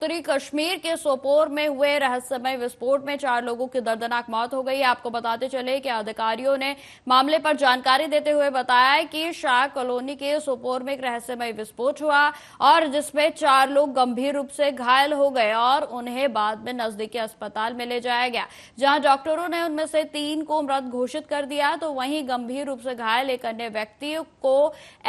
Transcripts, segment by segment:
उत्तरी कश्मीर के सोपोर में हुए रहस्यमय विस्फोट में 4 लोगों की दर्दनाक मौत हो गई। आपको बताते चले कि अधिकारियों ने मामले पर जानकारी देते हुए बताया कि शाह कॉलोनी के सोपोर में एक रहस्यमय विस्फोट हुआ और जिसमें 4 लोग गंभीर रूप से घायल हो गए और उन्हें बाद में नजदीकी अस्पताल में ले जाया गया, जहां डॉक्टरों ने उनमें से 3 को मृत घोषित कर दिया। तो वहीं गंभीर रूप से घायल एक अन्य व्यक्ति को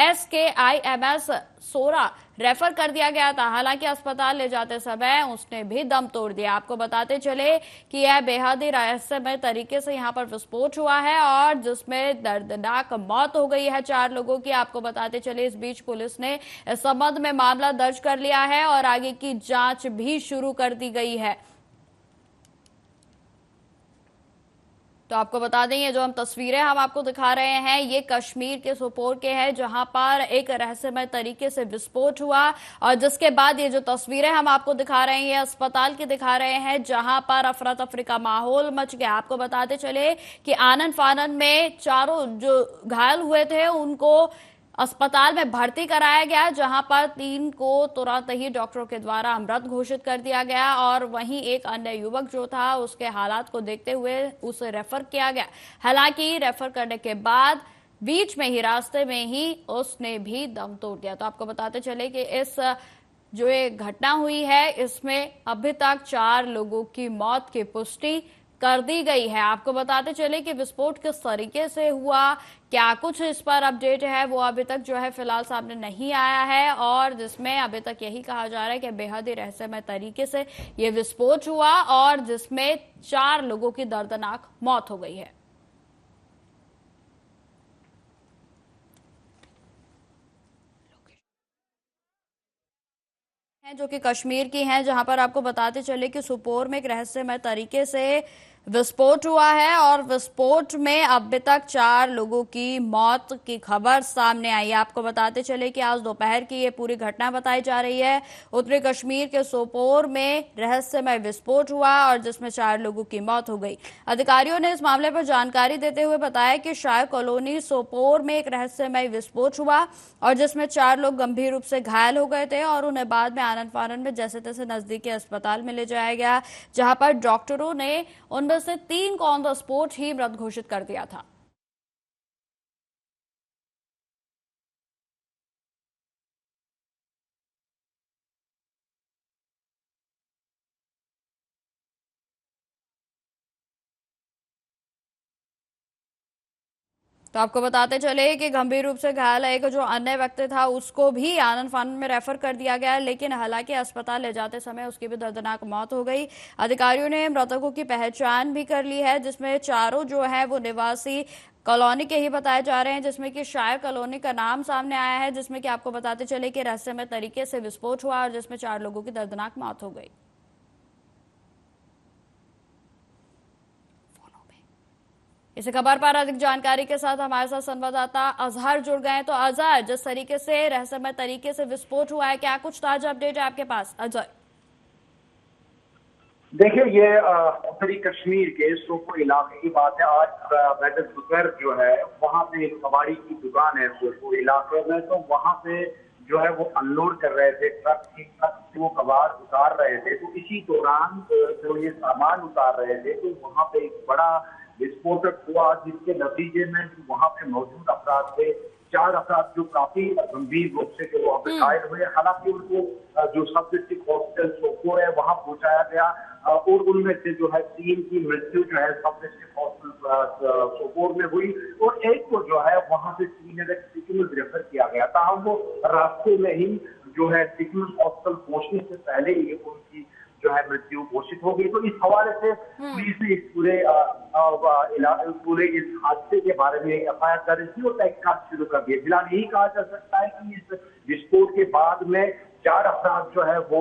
SKIMS सोरा रेफर कर दिया गया था। हालांकि अस्पताल ले जाते समय उसने भी दम तोड़ दिया। आपको बताते चले कि यह बेहद ही रहस्यमय तरीके से यहां पर विस्फोट हुआ है और जिसमें दर्दनाक मौत हो गई है 4 लोगों की। आपको बताते चले इस बीच पुलिस ने इस संबंध में मामला दर्ज कर लिया है और आगे की जांच भी शुरू कर दी गई है। तो आपको बता दें, ये जो हम तस्वीरें हम आपको दिखा रहे हैं ये कश्मीर के सोपोर के हैं, जहां पर एक रहस्यमय तरीके से विस्फोट हुआ और जिसके बाद ये जो तस्वीरें हम आपको दिखा रहे हैं ये अस्पताल की दिखा रहे हैं, जहां पर अफरा तफरी का माहौल मच गया। आपको बताते चले कि आनन फानन में चारों जो घायल हुए थे उनको अस्पताल में भर्ती कराया गया, जहां पर 3 को तुरंत ही डॉक्टरों के द्वारा मृत घोषित कर दिया गया और वहीं एक अन्य युवक जो था उसके हालात को देखते हुए उसे रेफर किया गया। हालांकि रेफर करने के बाद बीच में ही रास्ते में ही उसने भी दम तोड़ दिया। तो आपको बताते चले कि इस जो ये घटना हुई है इसमें अभी तक 4 लोगों की मौत की पुष्टि कर दी गई है। आपको बताते चले कि विस्फोट किस तरीके से हुआ, क्या कुछ इस पर अपडेट है, वो अभी तक जो है फिलहाल सामने नहीं आया है और जिसमें अभी तक यही कहा जा रहा है कि बेहद ही रहस्यमय तरीके से ये विस्फोट हुआ और जिसमें 4 लोगों की दर्दनाक मौत हो गई है। जो कि कश्मीर की हैं, जहां पर आपको बताते चले कि सोपोर में एक रहस्यमय तरीके से विस्फोट हुआ है और विस्फोट में अभी तक 4 लोगों की मौत की खबर सामने आई है। आपको बताते चले कि आज दोपहर की ये पूरी घटना बताई जा रही है। उत्तरी कश्मीर के सोपोर में रहस्यमय विस्फोट हुआ और जिसमें 4 लोगों की मौत हो गई। अधिकारियों ने इस मामले पर जानकारी देते हुए बताया कि शाह कॉलोनी सोपोर में एक रहस्यमय विस्फोट हुआ और जिसमें 4 लोग गंभीर रूप से घायल हो गए थे और उन्हें बाद में आनन फानन में जैसे तैसे नजदीकी अस्पताल में ले जाया गया, जहां पर डॉक्टरों ने उनमें से 3 को ऑन द स्पॉट ही मृत घोषित कर दिया था। तो आपको बताते चले कि गंभीर रूप से घायल एक जो अन्य व्यक्ति था उसको भी आनन फानन में रेफर कर दिया गया, लेकिन हालांकि अस्पताल ले जाते समय उसकी भी दर्दनाक मौत हो गई। अधिकारियों ने मृतकों की पहचान भी कर ली है, जिसमें चारों जो है वो निवासी कॉलोनी के ही बताए जा रहे हैं, जिसमें कि शायर कॉलोनी का नाम सामने आया है, जिसमें कि आपको बताते चले कि रहस्यमय तरीके से विस्फोट हुआ और जिसमें 4 लोगों की दर्दनाक मौत हो गई। इस खबर पर अधिक जानकारी के साथ हमारे साथ संवाददाता अजहर जुड़ गए हैं। तो अजहर, जिस तरीके से रहस्यमय तरीके से विस्फोट हुआ है, क्या कुछ ताजा अपडेट है आपके पास? अजय, देखिए, ये उत्तरी कश्मीर के सोपोर इलाके की बात है। आज बैठक दोपहर जो है वहां पे एक कबाड़ी की दुकान है सोपोर इलाके में, तो वहां पे जो है वो अनलोड कर रहे थे, ट्रक से वो कबाड़ उतार रहे थे। तो इसी दौरान जो ये सामान उतार रहे थे तो वहां पे एक बड़ा विस्फोटक हुआ, जिसके नतीजे में वहां पे मौजूद अफराद थे 4 अफराद जो काफी गंभीर रूप से जो वहां पे घायल हुए। हालांकि उनको जो सब डिस्ट्रिक्ट हॉस्पिटल सोपोर है वहां पहुंचाया गया और उनमें से जो है 3 की मृत्यु जो है सब डिस्ट्रिक्ट हॉस्पिटल सोपोर में हुई और एक को जो है वहां से श्रीनगर सिकिम्स रेफर किया गया था। वो रास्ते में ही जो है सिकिम्स हॉस्पिटल पहुंचने से पहले ही उनकी जो है मृत्यु घोषित हो गई। तो इस हवाले से पुलिस ने इस पूरे इस हादसे के बारे में FIR दर्ज की और तहकीकात शुरू कर दी। फिलहाल यही कहा जा सकता है कि इस विस्फोट के बाद में 4 अफराद जो है वो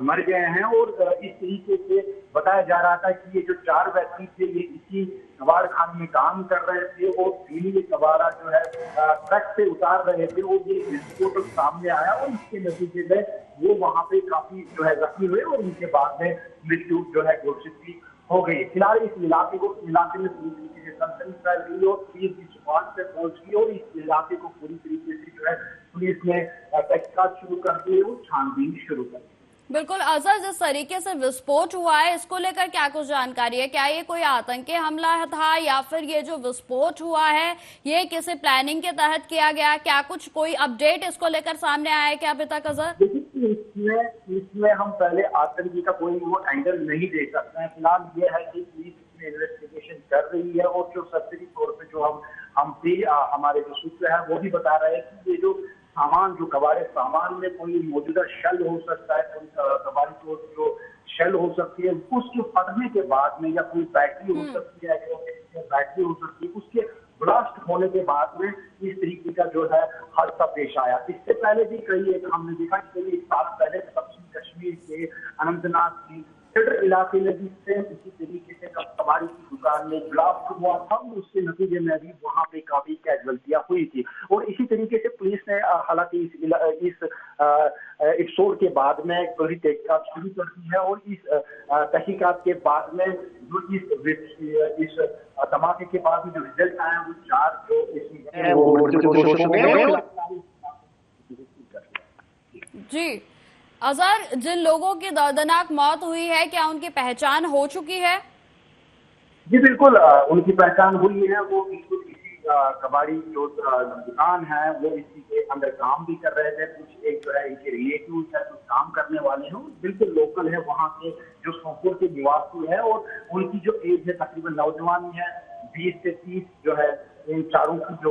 मर गए हैं और इस तरीके से बताया जा रहा था कि ये जो 4 व्यक्ति थे ये इसी कबाड़ खाने में काम कर रहे थे और पीली कबाड़ा जो है ट्रक से उतार रहे थे और ये विस्फोट सामने आया और इसके नतीजे में वो वहां पे काफी जो है जख्मी हुए और उनके बाद में मृत्यु जो है घोषित भी हो गई। फिलहाल इस इलाके में पूरी तरीके से सनसनी फैल गई और पुलिस भी जुबान पे पहुंच गई और इस इलाके को पूरी तरीके से जो है पुलिस ने तहकीकात शुरू कर दी और छानबीन शुरू कर दी। बिल्कुल अजहर, जिस तरीके से विस्फोट हुआ है इसको लेकर क्या कुछ जानकारी है? क्या ये कोई आतंकी हमला था या फिर ये जो विस्फोट हुआ है ये किसी प्लानिंग के तहत किया गया? क्या कुछ कोई अपडेट इसको लेकर सामने आया है क्या अभी तक अजहर? देखिए, इसमें हम पहले आतंकी का कोई वो एंगल नहीं दे सकते हैं। फिलहाल ये है कि पुलिस इसमें इन्वेस्टिगेशन कर रही है और जो सरसरी तौर पे जो हम भी हमारे जो सूत्र है वो भी बता रहे हैं कि ये जो सामान जो कबाड़े सामान में कोई मौजूदा शेल हो सकता है, कोई कबाड़ी को जो शेल हो सकती है, उसके फटने के बाद में, या कोई बैटरी हो सकती है, बैटरी हो सकती है, उसके ब्लास्ट होने के बाद में इस तरीके का जो है हादसा पेश आया। इससे पहले भी कई एक हमने देखा कि कई एक साल पहले पश्चिम कश्मीर के अनंतनाग की सदर इलाके में भी सेम इसी तरीके से कबाड़ी की दुकान में ब्लास्ट हुआ था। उसके नतीजे में भी वहां पे काफी कैजुअल्टियां हुई थी और इसी तरीके से पुलिस ने हालांकि इस एपिसोड के बाद में पूरी तहकीकात शुरू कर दी है और इस तहकीकात के बाद में जो इस धमाके के बाद में जो रिजल्ट आया वो 4 जो इसमें वो जी अजहर, जिन लोगों की दर्दनाक मौत हुई है क्या उनकी पहचान हो चुकी है? जी बिल्कुल, उनकी पहचान हुई है। वो बिल्कुल इसी कबाड़ी जो दुकान है वो इसी के अंदर काम भी कर रहे थे। कुछ एक जो है इनके रिलेटिव है जो काम करने वाले हैं, बिल्कुल लोकल है वहाँ के जो सोपोर के निवासी है और उनकी जो एज है तकरीबन नौजवानी है, 20 से 30 जो है इन चारों की जो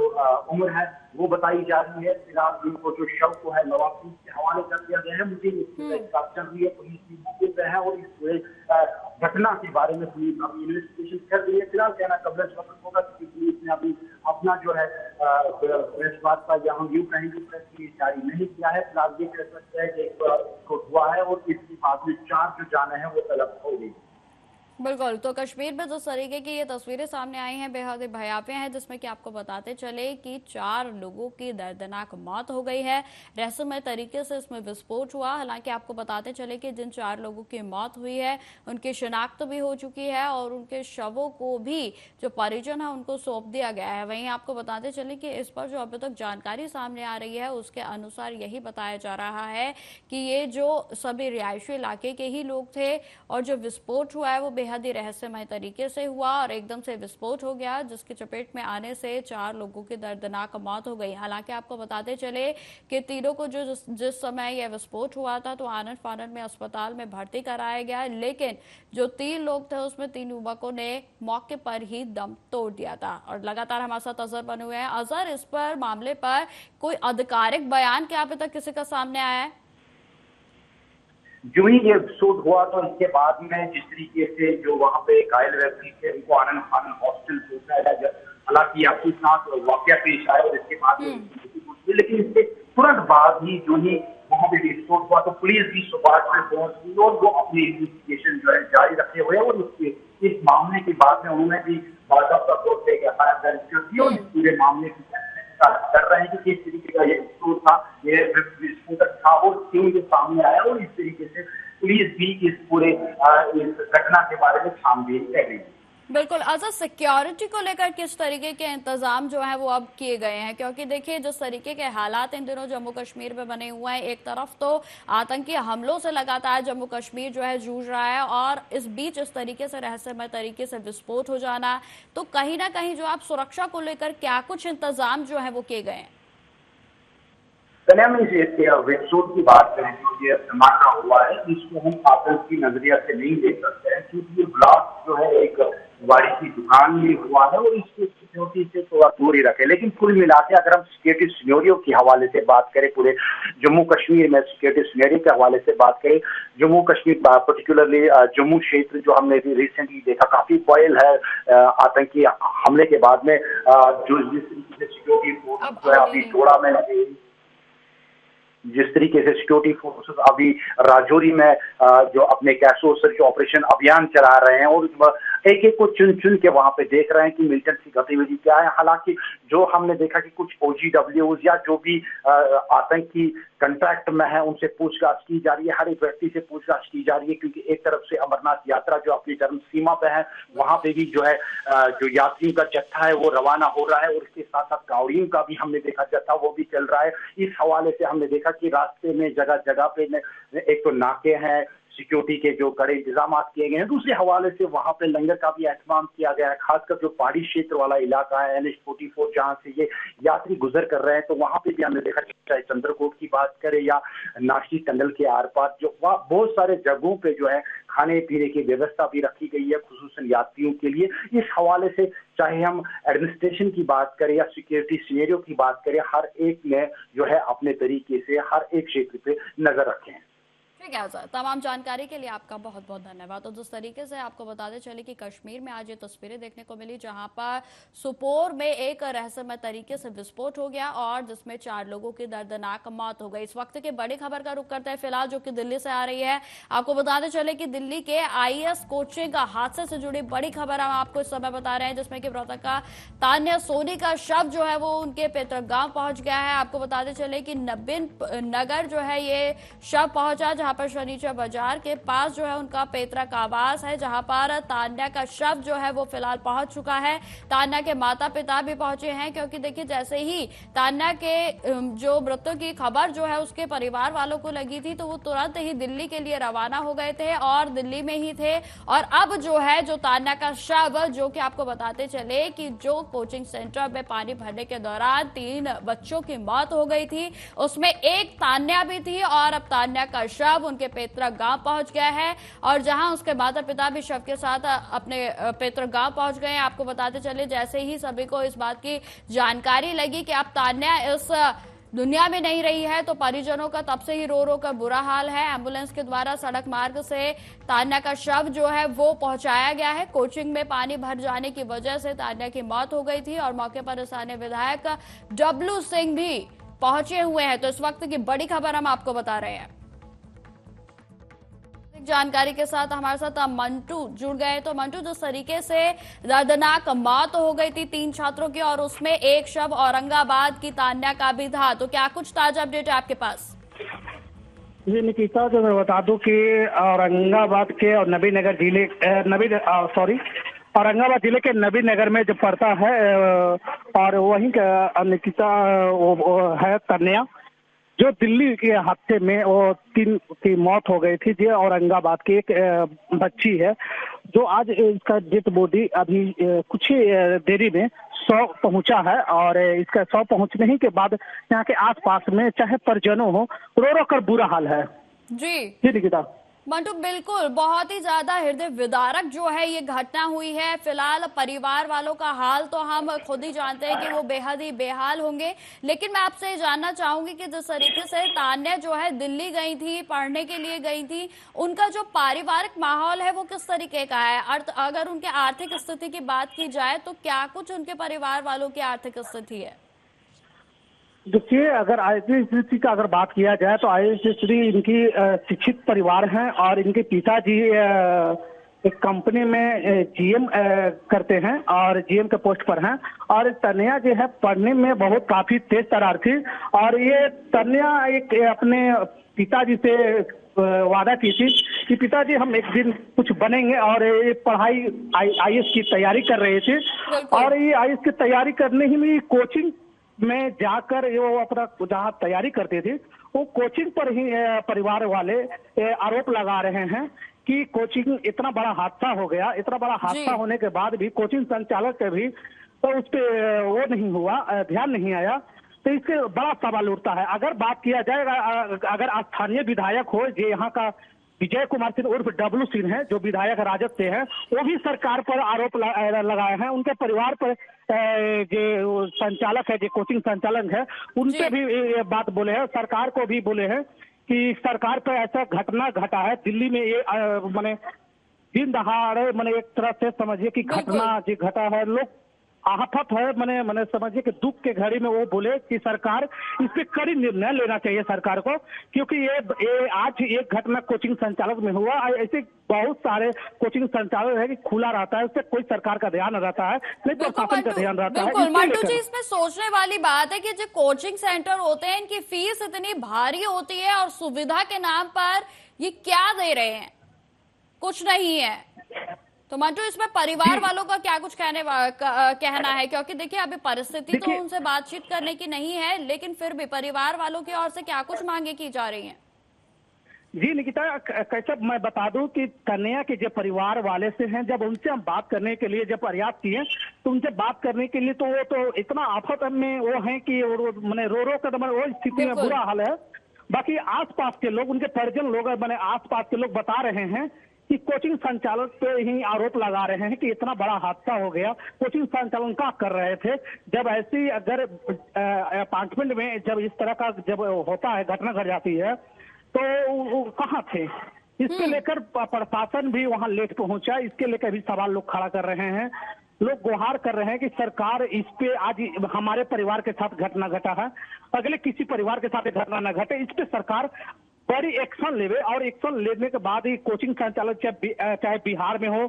उम्र है वो बताई जा रही है। फिलहाल इनको जो शव को है नवाबगंज के हवाले कर दिया गया है। मुझे चल रही है, पुलिस की मौके पे है और इस पूरे घटना के बारे में पुलिस अभी इन्वेस्टिगेशन कर रही है। फिलहाल कहना कबल वक्त होगा क्योंकि पुलिस ने अभी अपना जो है प्रेस वार्ता या हम यूं कहेंगे प्रेस रिलीज जारी नहीं किया है। फिलहाल ये कह सकते हैं कि एक हुआ है और इसके बाद में 4 जो जाने हैं वो तलब हो गई। बिल्कुल, तो कश्मीर में जिस तरीके की ये तस्वीरें सामने आई हैं बेहद भयावह हैं, जिसमें कि आपको बताते चले कि 4 लोगों की दर्दनाक मौत हो गई है। रहस्यमय तरीके से इसमें विस्फोट हुआ। हालांकि आपको बताते चले कि जिन 4 लोगों की मौत हुई है उनकी शिनाख्त भी हो चुकी है और उनके शवों को भी जो परिजन है उनको सौंप दिया गया है। वहीं आपको बताते चले कि इस पर जो अभी तक जानकारी सामने आ रही है उसके अनुसार यही बताया जा रहा है कि ये जो सभी रिहायशी इलाके के ही लोग थे और जो विस्फोट हुआ है वो बेहद ही रहस्यमय तरीके से हुआ और एकदम से विस्फोट हो गया, जिसकी चपेट में आने से 4 लोगों की दर्दनाक मौत हो गई। हालांकि आपको बताते चले कि तीनों को जो जिस समय यह विस्फोट हुआ था तो आनन फानन में अस्पताल में भर्ती कराया गया, लेकिन जो 3 लोग थे उसमें 3 युवकों ने मौके पर ही दम तोड़ दिया था। और लगातार हमारे साथ अजहर बने हुए हैं। अजहर, इस पर मामले पर कोई आधिकारिक बयान क्या अभी तक किसी का सामने आया है? जो ही ये एपिसोड हुआ तो इसके बाद में जिस तरीके से जो वहाँ पे घायल व्यक्ति थे उनको आनंद फानन हॉस्पिटल पहुंचाया गया। हालांकि आपके साथ वाकया पेश आया और इसके बाद लेकिन इसके तुरंत बाद ही जो ही वहाँ पे विस्फोट हुआ तो पुलिस भी सुपार्ट में पहुंच गई और वो अपनी इन्वेस्टिगेशन जो है जारी रखे हुए और इस मामले के बाद में उन्होंने भी बाकायदा तौर पर एफआईआर दर्ज कर दी और इस पूरे मामले की कर रहे हैं कि किस तरीके का ये विस्फोट था, ये विस्फोटक था और क्यों ये सामने आया और इस तरीके से पुलिस भी इस पूरे इस घटना के बारे में छानबीन कर रही है। बिल्कुल अजहर, सिक्योरिटी को लेकर किस तरीके के इंतजाम जो है वो अब किए गए हैं? क्योंकि देखिए जिस तरीके के हालात इन दिनों जम्मू कश्मीर में बने हुए हैं, एक तरफ तो आतंकी हमलों से लगातार जम्मू कश्मीर जो है जूझ रहा है और इस बीच इस तरीके से रहस्यमय तरीके से विस्फोट हो जाना, तो कहीं ना कहीं जो आप सुरक्षा को लेकर क्या कुछ इंतजाम जो है वो किए गए हैं? में विस्फोट की बात करें तो ये धमाका हुआ है, इसको हम आतंक की नजरिया से नहीं देख सकते हैं क्योंकि ये ब्लास्ट जो है एक वाड़ी की दुकान में हुआ है और इसकी सिक्योरिटी से थोड़ा दूर ही रखे। लेकिन कुल मिला के अगर हम सिक्योरिटी सिनेरियो के हवाले से बात करें, पूरे जम्मू कश्मीर में सिक्योरिटी सिनेरियो के हवाले से बात करें, जम्मू कश्मीर पर्टिकुलरली जम्मू क्षेत्र जो हमने भी रिसेंटली देखा काफी बॉयल है आतंकी हमले के बाद में। जो जिस तरीके से सिक्योरिटी फोर्स जो है अभी डोडा में लगे, जिस तरीके से सिक्योरिटी फोर्सेस अभी राजौरी में जो अपने कैशो सर्च ऑपरेशन अभियान चला रहे हैं और एक एक को चुन चुन के वहां पे देख रहे हैं कि मिलिटेंट की गतिविधि क्या है। हालांकि जो हमने देखा कि कुछ OGWs या जो भी आतंकी कंट्रैक्ट में है उनसे पूछताछ की जा रही है, हर एक व्यक्ति से पूछताछ की जा रही है, क्योंकि एक तरफ से अमरनाथ यात्रा जो अपनी चरम सीमा पे है, वहां पे भी जो है जो यात्रियों का जत्था है वो रवाना हो रहा है, और इसके साथ साथ कांवड़ियों का भी हमने देखा जत्था वो भी चल रहा है। इस हवाले से हमने देखा कि रास्ते में जगह जगह पे एक तो नाके हैं, सिक्योरिटी के जो कड़े इंतजाम किए गए हैं, दूसरे हवाले से वहां पे लंगर का भी एहतमाम किया गया है। खासकर जो पहाड़ी क्षेत्र वाला इलाका है NH-44 जहां से ये यात्री गुजर कर रहे हैं, तो वहां पे भी हमने देखा चाहे चंद्रकोट की बात करें या नाशी टनल के आर पार जो वहाँ बहुत सारे जगहों पे जो है खाने पीने की व्यवस्था भी रखी गई है, खुसूसन यात्रियों के लिए। इस हवाले से चाहे हम एडमिनिस्ट्रेशन की बात करें या सिक्योरिटी सिनेरियो की बात करें, हर एक ने जो है अपने तरीके से हर एक क्षेत्र पे नजर रखे हैं। ठीक है सर, तमाम जानकारी के लिए आपका बहुत बहुत धन्यवाद। तो जिस तरीके से आपको बताते चले कि कश्मीर में आज ये तस्वीरें देखने को मिली जहां पर सोपोर में एक रहस्यमय तरीके से विस्फोट हो गया और जिसमें 4 लोगों की दर्दनाक मौत हो गई। इस वक्त की बड़ी खबर का रुख करते हैं फिलहाल, जो कि दिल्ली से आ रही है। आपको बताते चले कि दिल्ली के IAS कोचिंग का हादसे से जुड़ी बड़ी खबर हम आपको इस समय बता रहे हैं, जिसमें कि मृतका तान्या सोनी का शव जो है वो उनके पैतृक गांव पहुंच गया है। आपको बताते चले कि नबीन नगर जो है ये शव पहुंचा, जहां पर शनिचर बाजार के पास जो है उनका पैतृक आवास है, जहां पर तान्या का शव जो है वो फिलहाल पहुंच चुका है। तान्या के माता पिता भी पहुंचे हैं, क्योंकि देखिए जैसे ही तान्या के जो मृत्यु की खबर जो है उसके परिवार वालों को लगी थी, तो वो तुरंत ही दिल्ली के लिए रवाना हो गए थे और दिल्ली में ही थे। और अब जो है जो तान्या का शव, जो कि आपको बताते चले कि जो कोचिंग सेंटर में पानी भरने के दौरान 3 बच्चों की मौत हो गई थी, उसमें एक तान्या भी थी, और अब तान्या का शव उनके पैतृक गांव पहुंच गया है, और जहां उसके माता पिता भी शव के साथ अपने पैतृक गांव पहुंच गए हैं। आपको बताते चले जैसे ही सभी को इस बात की जानकारी लगी कि अब तान्या इस दुनिया में नहीं रही है, तो परिजनों का तब से ही रो रो कर बुरा हाल है। एम्बुलेंस के द्वारा सड़क मार्ग से तान्या का शव जो है वो पहुंचाया गया है। कोचिंग में पानी भर जाने की वजह से तान्या की मौत हो गई थी और मौके पर स्थानीय विधायक डब्लू सिंह भी पहुंचे हुए हैं। तो इस वक्त की बड़ी खबर हम आपको बता रहे हैं। जानकारी के साथ हमारे साथ मंटू जुड़ गए। तो मंटू, जिस तरीके से दर्दनाक मौत हो गई थी 3 छात्रों की और उसमें एक शव औरंगाबाद की तान्या का भी था, तो क्या कुछ ताजा अपडेट है आपके पास? जी निकिता, जो मैं बता दूं कि औरंगाबाद के और नबीनगर जिले औरंगाबाद जिले के नबीनगर में जो पड़ता है और वहीं का निकिता वो है तान्या, जो दिल्ली के हादसे में वो 3 की मौत हो गई थी। जो औरंगाबाद की एक बच्ची है, जो आज इसका डेड बॉडी अभी कुछ ही देरी में 100 पहुंचा है, और इसका 100 पहुंचने ही के बाद यहाँ के आसपास में चाहे परिजनों हो रो रो कर बुरा हाल है। जी निकिता। मंटू, बिल्कुल बहुत ही ज्यादा हृदय विदारक जो है ये घटना हुई है। फिलहाल परिवार वालों का हाल तो हम खुद ही जानते हैं कि वो बेहद ही बेहाल होंगे, लेकिन मैं आपसे जानना चाहूंगी कि जिस तरीके से तान्या जो है दिल्ली गई थी, पढ़ने के लिए गई थी, उनका जो पारिवारिक माहौल है वो किस तरीके का है? अगर उनके आर्थिक स्थिति की बात की जाए तो क्या कुछ उनके परिवार वालों की आर्थिक स्थिति है? देखिए, अगर आर्थिक स्थिति का अगर बात किया जाए तो आर्थिक स्थिति इनकी शिक्षित परिवार है, और इनके पिताजी एक कंपनी में GM करते हैं और GM के पोस्ट पर हैं, और तन्या जो है पढ़ने में बहुत काफी तेज तर्रार थी, और ये तन्या एक अपने पिताजी से वादा की थी कि पिताजी हम एक दिन कुछ बनेंगे, और ये पढ़ाई IAS की तैयारी कर रहे थे, और ये IAS की तैयारी करने ही में कोचिंग में जाकर वो अपना जहाँ तैयारी करते थे वो कोचिंग पर ही परिवार वाले आरोप लगा रहे हैं कि कोचिंग इतना बड़ा हादसा हो गया। इतना बड़ा हादसा होने के बाद भी कोचिंग संचालक के भी तो उस पर वो नहीं हुआ, ध्यान नहीं आया, तो इसके बड़ा सवाल उठता है। अगर बात किया जाएगा, अगर स्थानीय विधायक हो, जो यहाँ का विजय कुमार सिंह उर्फ डब्लू सिंह है, जो विधायक राजद से है, वो भी सरकार पर आरोप लगाए हैं। उनके परिवार पर जो संचालक है, जो कोचिंग संचालक है, उनसे भी ये बात बोले हैं, सरकार को भी बोले हैं कि सरकार पर ऐसा घटना घटा है दिल्ली में। ये माने दिन दहाड़े, माने एक तरह से समझिए कि घटना जो घटा है, लोग आफत है। मैंने समझिए कि दुख के घड़ी में वो बोले कि सरकार इस पे कड़ी निर्णय लेना चाहिए सरकार को, क्योंकि ये आज एक घटना कोचिंग संचालक में हुआ, ऐसे बहुत सारे कोचिंग संचालक है कि खुला रहता है, उस पर कोई सरकार का ध्यान रहता है, नहीं प्रशासन का ध्यान रहता है। बिल्कुल मंटू जी, इसमें सोचने वाली बात है कि जो कोचिंग सेंटर होते हैं इनकी फीस इतनी भारी होती है और सुविधा के नाम पर ये क्या दे रहे हैं, कुछ नहीं है। तो मंटू, इसमें परिवार वालों का क्या कुछ कहना है? क्योंकि देखिए अभी परिस्थिति तो उनसे बातचीत करने की नहीं है, लेकिन फिर भी परिवार वालों की ओर से क्या कुछ मांगे की जा रही हैं? जी निकिता, कैसे मैं बता दूं कि कन्या के जो परिवार वाले से हैं, जब उनसे हम बात करने के लिए जब प्रयास किए तो उनसे बात करने के लिए तो वो तो इतना आफत में वो है कि मैंने रो कर वो स्थिति में बुरा हाल है। बाकी आसपास के लोग, उनके परिजन लोग, मैंने आसपास के लोग बता रहे हैं कि कोचिंग संचालक पे ही आरोप लगा रहे हैं कि इतना बड़ा हादसा हो गया, कोचिंग संचालन क्या कर रहे थे जब ऐसी अगर अपार्टमेंट में जब इस तरह का जब होता है, घटना घट जाती है, तो वो कहाँ थे? इसके लेकर प्रशासन भी वहां लेट पहुंचा, इसके लेकर भी सवाल लोग खड़ा कर रहे हैं। लोग गुहार कर रहे हैं कि सरकार इस पे, आज हमारे परिवार के साथ घटना घटा है, अगले किसी परिवार के साथ घटना न घटे, इस पे सरकार बड़ी एक्शन लेवे, और एक्शन लेने के बाद ही कोचिंग संचालक चाहे बिहार में हो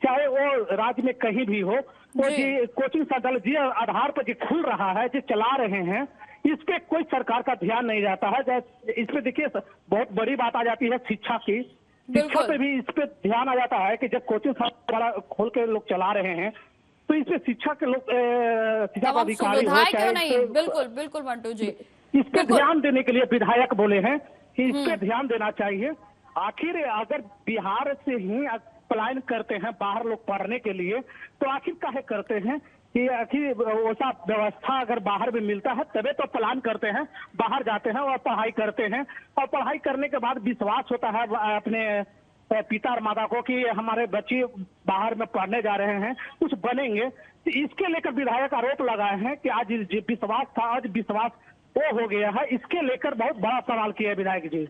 चाहे वो राज्य में कहीं भी हो, तो जी कोचिंग संचालक जी आधार पर जो खुल रहा है, जो चला रहे हैं, इस पे कोई सरकार का ध्यान नहीं जाता है। इस पे देखिए बहुत बड़ी बात आ जाती है शिक्षा की, शिक्षा पे भी इस पे ध्यान आ जाता है कि जब कोचिंग बड़ा खोल के लोग चला रहे हैं तो इस पे शिक्षा के लोग, शिक्षा अधिकारी हो चाहे, बिल्कुल बिल्कुल मंटू जी, इस पे ध्यान देने के लिए विधायक बोले हैं कि इस पे ध्यान देना चाहिए। आखिर अगर बिहार से ही पलायन करते हैं बाहर लोग पढ़ने के लिए, तो आखिर काहे करते हैं कि आखिर वैसा व्यवस्था अगर बाहर में मिलता है तबे तो पलायन करते हैं, बाहर जाते हैं और पढ़ाई करते हैं, और पढ़ाई करने के बाद विश्वास होता है अपने पिता और माता को कि हमारे बच्चे बाहर में पढ़ने जा रहे हैं, कुछ बनेंगे। तो इसके लेकर विधायक आरोप लगाए हैं कि आज विश्वास था, आज विश्वास वो हो गया है, इसके लेकर बहुत बड़ा सवाल किया है विधायक जी।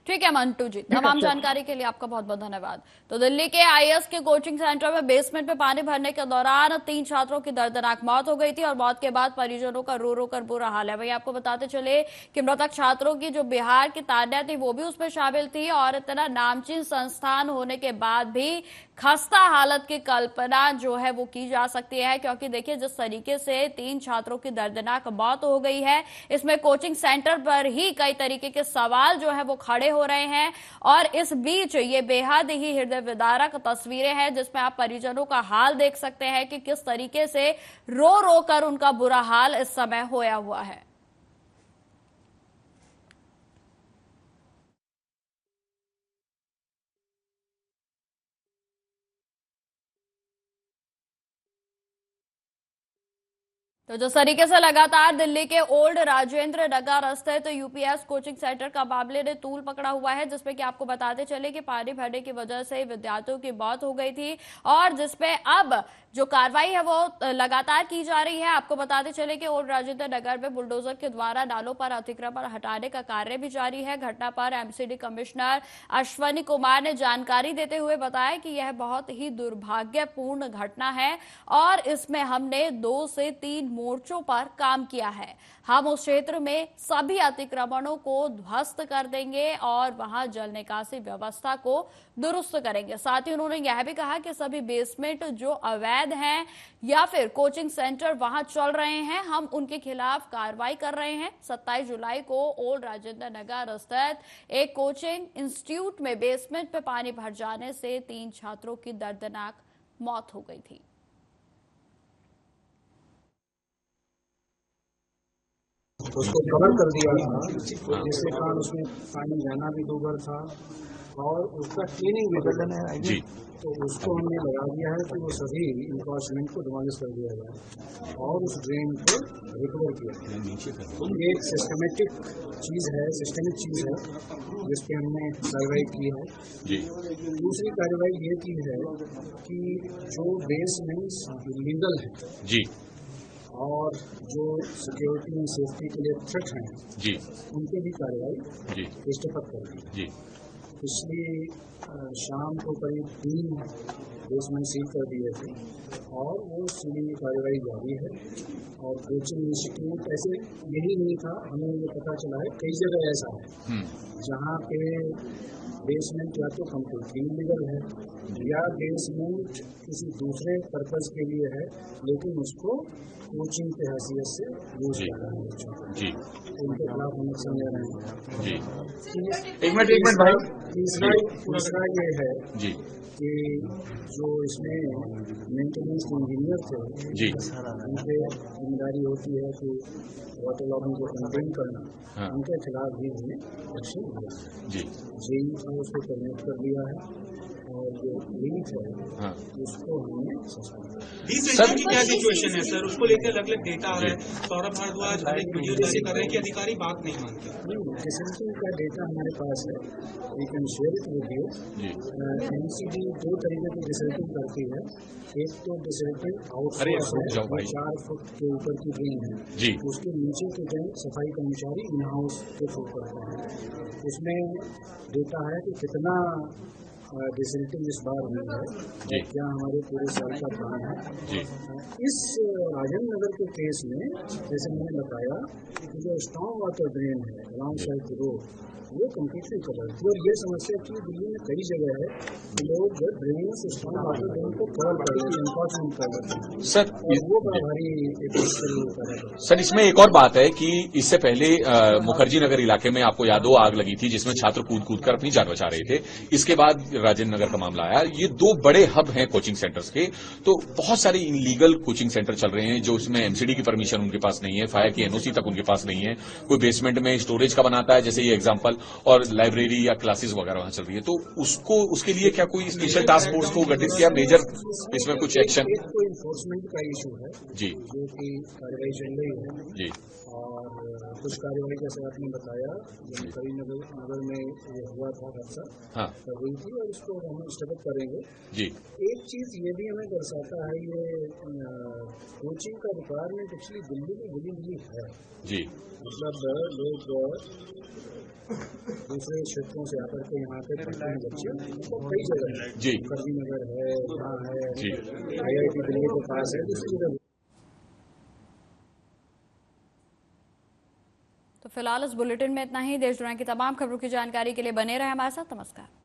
ठीक है मंटू जी, तमाम जानकारी के लिए आपका बहुत बहुत धन्यवाद। तो दिल्ली के आईएएस के कोचिंग सेंटर में बेसमेंट में पानी भरने के दौरान 3 छात्रों की दर्दनाक मौत हो गई थी और मौत के बाद परिजनों का रो रो कर बुरा हाल है। वहीं आपको बताते चले कि मृतक छात्रों की जो बिहार की तान्या थी वो भी उसमें शामिल थी, और इतना नामचीन संस्थान होने के बाद भी खस्ता हालत की कल्पना जो है वो की जा सकती है, क्योंकि देखिए जिस तरीके से 3 छात्रों की दर्दनाक मौत हो गई है, इसमें कोचिंग सेंटर पर ही कई तरीके के सवाल जो है वो खड़े हो रहे हैं। और इस बीच ये बेहद ही हृदय विदारक तस्वीरें हैं जिसमें आप परिजनों का हाल देख सकते हैं कि किस तरीके से रो रो कर उनका बुरा हाल इस समय होया हुआ है। तो जिस तरीके से लगातार दिल्ली के ओल्ड राजेंद्र नगर स्थित यूपीएस कोचिंग सेंटर का मामले ने तूल पकड़ा हुआ है, जिसमें कि आपको बताते चले कि पानी भरने की वजह से विद्यार्थियों की मौत हो गई थी, और जिसपे अब जो कार्रवाई है वो लगातार की जा रही है। आपको बताते चले कि ओल्ड राजेंद्र नगर में बुलडोजर के द्वारा नालों पर अतिक्रमण हटाने का कार्य भी जारी है। घटना पर एमसीडी कमिश्नर अश्वनी कुमार ने जानकारी देते हुए बताया कि यह बहुत ही दुर्भाग्यपूर्ण घटना है और इसमें हमने 2 से 3 मोर्चों पर काम किया है। हम उस क्षेत्र में सभी अतिक्रमणों को ध्वस्त कर देंगे और वहां जल निकासी व्यवस्था को दुरुस्त करेंगे। साथ ही उन्होंने यह भी कहा कि सभी बेसमेंट जो अवैध हैं या फिर कोचिंग सेंटर वहां चल रहे हैं, हम उनके खिलाफ कार्रवाई कर रहे हैं। 27 जुलाई को ओल्ड राजेंद्र नगर स्थित एक कोचिंग इंस्टीट्यूट में बेसमेंट में पानी भर जाने से 3 छात्रों की दर्दनाक मौत हो गई थी। उसको कवर कर दिया था, जिसके कारण उसमें पानी जाना भी दूभर था और उसका क्लीनिंग भी करना है जी। तो उसको हमने लगा दिया है कि वो सभी इंफोर्समेंट को डिमोलिश कर दिया जाए और उस ड्रेन को रिकवर किया। ये एक सिस्टमेटिक चीज़ है, सिस्टमिक चीज़ है जिस पे हमने कार्रवाई की है जी। दूसरी कार्रवाई ये की है कि जो बेसमेंट्स इलीगल है जी और जो सिक्योरिटी एंड सेफ्टी के लिए थ्रेट हैं जी, उनकी भी कार्रवाई जी स्टेप अप कर दी जी। पिछली शाम को करीब 3 बेसमेंट सील कर दिए थे और वो सीलिंग की कार्रवाई जारी है। और कोचिंग इंस्टीट्यूट ऐसे यही नहीं था, हमें ये पता चला है कई जगह ऐसा है जहाँ पे बेसमेंट या तो कम्प्लीटली इलीगल है या बेसमेंट किसी दूसरे पर्पज के लिए है, लेकिन उसको कोचिंग के हैसियत से यूज कर रहे हैं बच्चों को। जी, उनके खिलाफ हम एक्शन ले रहे हैं। जी, एक मिनट भाई। तीसरा ये है जी कि जो इसमें मेंटेनेंस इंजीनियर थे, जी, उनके जिम्मेदारी होती है कि वाटर लॉगिंग को कंटेन करना, हाँ। उनके खिलाफ भी हमने एक्शन लिया है। जी, जेई था उसको टर्मिनेट कर दिया है और जो लीड है हाँ। उसको हमने सस्पेंड किया। सर की क्या सिचुएशन है सर, उसको लेकर अलग अलग डेटा आ रहा है। सौरभ भारद्वाज एक वीडियो जारी कर रहे हैं कि अधिकारी बात नहीं मानते। डिसल्टिंग का डेटा हमारे पास है, we can share it with you. MCD दो तरीके की डिसल्टिंग करती है। एक तो डिसल्टिंग आउटसोर्स है, 4 फुट के ऊपर की ड्रेन है जी, उसके नीचे की ड्रेन सफाई कर्मचारी इन हाउस के थ्रू करते हैं। उसमें डेटा है कि कितना डिसल्टिंग इस बार हुई है, जी, क्या हमारे पूरे साल का प्लान है। जी, इस राजेंद्र नगर के केस में जैसे मैंने बताया कि जो स्ट्रॉन्ग वाटर ड्रेन है अराउंड साइड रोड, वो कम्प्लीटली कवर थी। और ये समस्या थी दिल्ली में कई जगह है कि लोग ड्रेन से स्ट्रॉन्ग वाटर ड्रेन को कवर कर लेते हैं, इन्फोर्समेंट कर लेते हैं। सर वो बड़ा भारी एक मुश्किल है। सर इसमें एक और बात है कि इससे पहले मुखर्जी नगर इलाके में आपको याद हो आग लगी थी जिसमें छात्र कूद कर अपनी जान बचा रहे थे। इसके बाद राजेंद्र नगर का मामला आया। ये दो बड़े हब हैं कोचिंग सेंटर्स के, तो बहुत सारे इनलीगल कोचिंग सेंटर चल रहे हैं जो इसमें एमसीडी की परमिशन उनके पास नहीं है, फायर की एनओसी तक उनके पास नहीं है। कोई बेसमेंट में स्टोरेज का बनाता है जैसे ये एग्जाम्पल, और लाइब्रेरी या क्लासेस वगैरह वहां चल रही है। तो उसके लिए क्या कोई स्पेशल टास्क फोर्स को गठित किया मेजर इसमें कुछ एक्शन? एक तो इन्फोर्समेंट का इशू है जी, जो कि कार्रवाई चल रही है जी, और कुछ कार्रवाई जैसे आपने बताया जो करीमनगर में ये हुआ था हादसा, हाँ, कर हुई थी और इसको हम स्टेप करेंगे। जी, एक चीज ये भी हमें दर्शाता है, ये कोचिंग का रिक्वायरमेंट एक्चुअली दिल्ली में मिली है। जी, मतलब लोग दूसरे क्षेत्रों से आकर के यहाँ पे पढ़ते हैं बच्चे, तो कई जगह है, जी, करीमनगर है, यहाँ है, जी, IIT दिल्ली के पास है, दूसरी जगह। तो फिलहाल इस बुलेटिन में इतना ही। देश दुनिया की तमाम खबरों की जानकारी के लिए बने रहे हमारे साथ। नमस्कार।